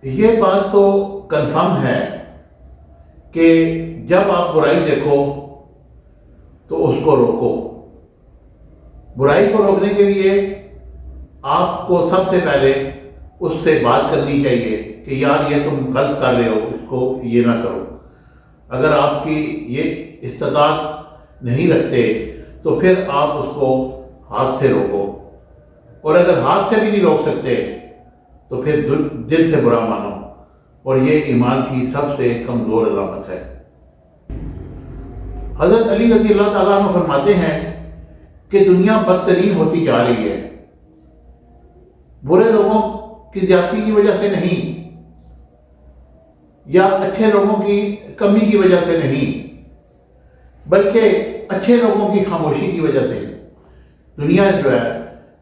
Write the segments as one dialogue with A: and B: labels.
A: یہ بات تو کنفرم ہے کہ جب آپ برائی دیکھو تو اس کو روکو۔ برائی کو روکنے کے لیے آپ کو سب سے پہلے اس سے بات کرنی چاہیے کہ یار یہ تم غلط کر رہے ہو، اس کو یہ نہ کرو۔ اگر آپ کی یہ استطاعت نہیں رکھتے تو پھر آپ اس کو ہاتھ سے روکو، اور اگر ہاتھ سے بھی نہیں روک سکتے تو پھر دل سے برا مانو، اور یہ ایمان کی سب سے کمزور علامت ہے۔ حضرت علی رضی اللہ تعالیٰ عنہ فرماتے ہیں کہ دنیا بدترین ہوتی جا رہی ہے، برے لوگوں کی زیادتی کی وجہ سے نہیں، یا اچھے لوگوں کی کمی کی وجہ سے نہیں، بلکہ اچھے لوگوں کی خاموشی کی وجہ سے دنیا جو ہے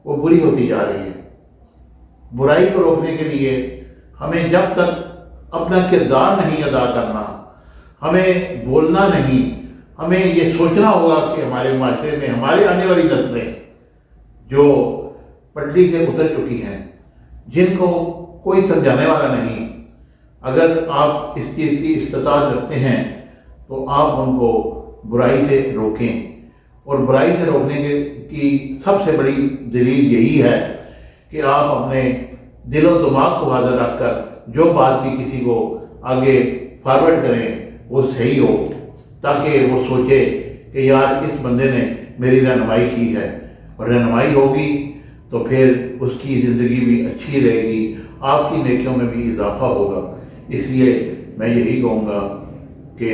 A: وہ بری ہوتی جا رہی ہے۔ برائی کو روکنے کے لیے ہمیں جب تک اپنا کردار نہیں ادا کرنا، ہمیں بولنا نہیں، ہمیں یہ سوچنا ہوگا کہ ہمارے معاشرے میں ہمارے آنے والی نسلیں جو پٹری سے اتر چکی ہیں، جن کو کوئی سمجھانے والا نہیں، اگر آپ اس چیز کی استطاعت رکھتے ہیں تو آپ ان کو برائی سے روکیں۔ اور برائی سے روکنے کی سب سے بڑی دلیل یہی ہے کہ آپ اپنے دل و دماغ کو حاضر رکھ کر جو بات بھی کسی کو آگے فارورڈ کریں وہ صحیح ہو، تاکہ وہ سوچے کہ یار اس بندے نے میری رہنمائی کی ہے، اور رہنمائی ہوگی تو پھر اس کی زندگی بھی اچھی رہے گی، آپ کی نیکیوں میں بھی اضافہ ہوگا۔ اس لیے میں یہی کہوں گا کہ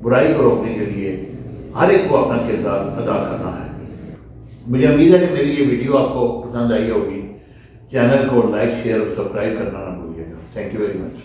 A: برائی کو روکنے کے لیے ہر ایک کو اپنا کردار ادا کرنا ہے۔ مجھے امید ہے کہ میری یہ ویڈیو آپ کو پسند آئی ہوگی۔ چینل کو لائک، شیئر اور سبسکرائب کرنا نہ بھولیے گا۔ Thank you very much.